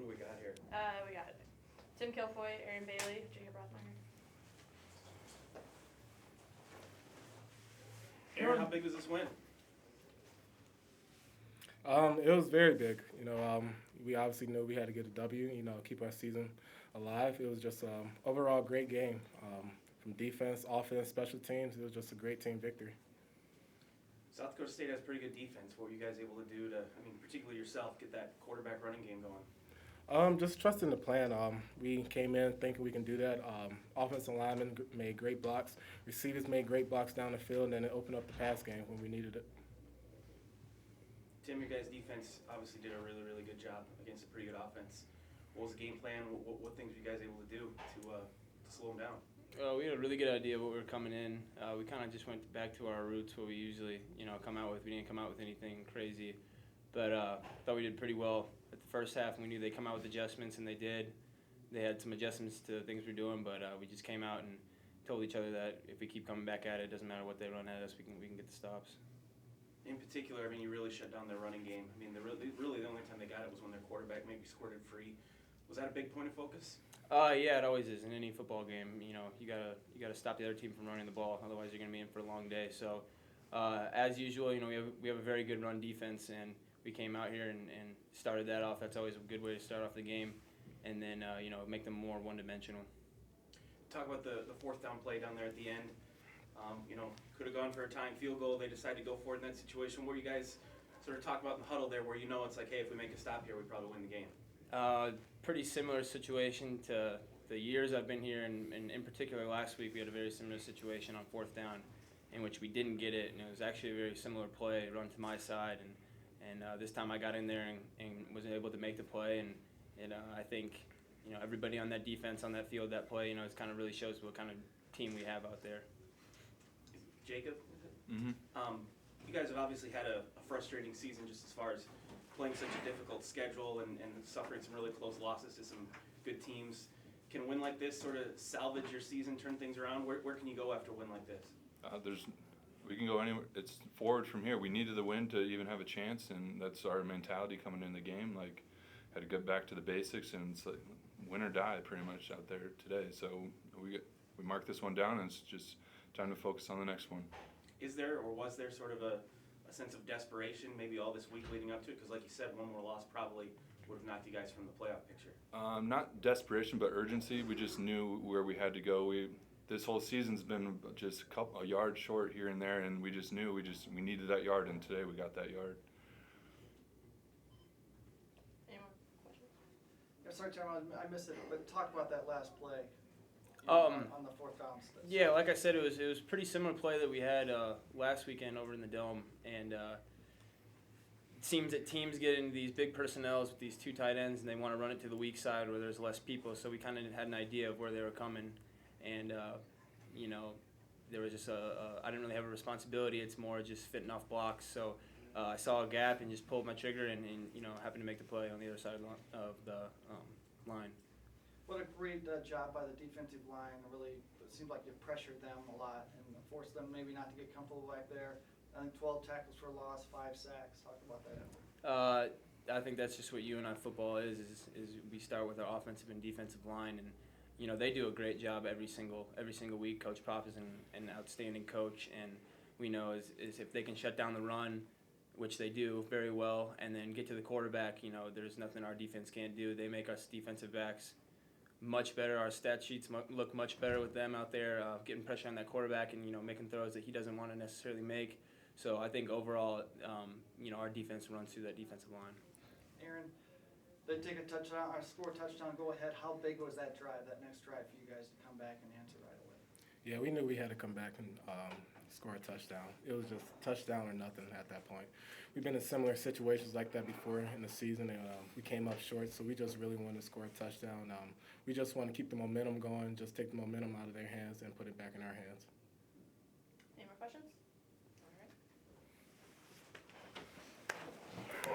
we got here? We got Tim Kilfoy, Aaron Bailey, Jacob Rothmeyer. Aaron, how big was this win? It was very big. We obviously knew we had to get a W, keep our season alive. It was just overall great game. From defense, offense, special teams, it was just a great team victory. South Dakota State has pretty good defense. What were you guys able to do to, particularly yourself, get that quarterback running game going? Just trusting the plan. We came in thinking we can do that. Offensive linemen made great blocks. Receivers made great blocks down the field, and then it opened up the pass game when we needed it. Tim, your guys' defense obviously did a really, really good job against a pretty good offense. What was the game plan? What things were you guys able to do to slow them down? We had a really good idea of what we were coming in. We kind of just went back to our roots, what we usually, come out with. We didn't come out with anything crazy, but thought we did pretty well at the first half. And we knew they'd come out with adjustments, and they did. They had some adjustments to things we're doing, but we just came out and told each other that if we keep coming back at it, it doesn't matter what they run at us, we can get the stops. In particular, you really shut down their running game. Really the only time they got it was when their quarterback maybe scored it free. Was that a big point of focus? Yeah, it always is in any football game. You gotta stop the other team from running the ball, otherwise you're gonna be in for a long day. So, as usual, we have a very good run defense, and we came out here and started that off. That's always a good way to start off the game, and then make them more one-dimensional. Talk about the fourth down play down there at the end. Could have gone for a tying field goal. They decided to go for it in that situation. What you guys sort of talk about in the huddle there, where it's like, hey, if we make a stop here, we probably win the game? Pretty similar situation to the years I've been here, and in particular last week we had a very similar situation on fourth down in which we didn't get it, and it was actually a very similar play, run to my side, and this time I got in there and was able to make the play, and I think everybody on that defense, on that field, that play, it kind of really shows what kind of team we have out there. Jacob? Mm-hmm. You guys have obviously had a frustrating season just as far as playing such a difficult schedule and suffering some really close losses to some good teams. Can a win like this sort of salvage your season, turn things around? Where can you go after a win like this? We can go anywhere. It's forward from here. We needed the win to even have a chance, and that's our mentality coming in the game. Had to get back to the basics, and it's like win or die pretty much out there today. So we mark this one down, and it's just time to focus on the next one. Is there or was there sort of a sense of desperation maybe all this week leading up to it? Because like you said, one more loss probably would have knocked you guys from the playoff picture. Not desperation, but urgency. We just knew where we had to go. This whole season's been just a yard short here and there, and we just knew we needed that yard, and today we got that yard. Any more questions? Yeah, sorry, Tom, I missed it, but talk about that last play. On the fourth down. Yeah, like I said, it was pretty similar play that we had last weekend over in the Dome, and it seems that teams get into these big personnels with these two tight ends, and they want to run it to the weak side where there's less people. So we kind of had an idea of where they were coming, and there was just I didn't really have a responsibility. It's more just fitting off blocks. So I saw a gap and just pulled my trigger, and happened to make the play on the other side of the line. What a great job by the defensive line. Really, it seemed like you pressured them a lot and forced them maybe not to get comfortable back there. I think 12 tackles for a loss, 5 sacks. Talk about that. I think that's just what UNI football is we start with our offensive and defensive line, and they do a great job every single week. Coach Propp is an outstanding coach, and we know is if they can shut down the run, which they do very well, and then get to the quarterback, there's nothing our defense can't do. They make us defensive backs much better. Our stat sheets look much better with them out there, getting pressure on that quarterback and making throws that he doesn't want to necessarily make. So I think overall, our defense runs through that defensive line. Aaron, they take a touchdown, or score a touchdown, go ahead. How big was that drive, that next drive, for you guys to come back and answer right away? Yeah, we knew we had to come back and score a touchdown. It was just touchdown or nothing at that point. We've been in similar situations like that before in the season, and we came up short, so we just really wanted to score a touchdown. We just want to keep the momentum going, just take the momentum out of their hands and put it back in our hands. Any more questions?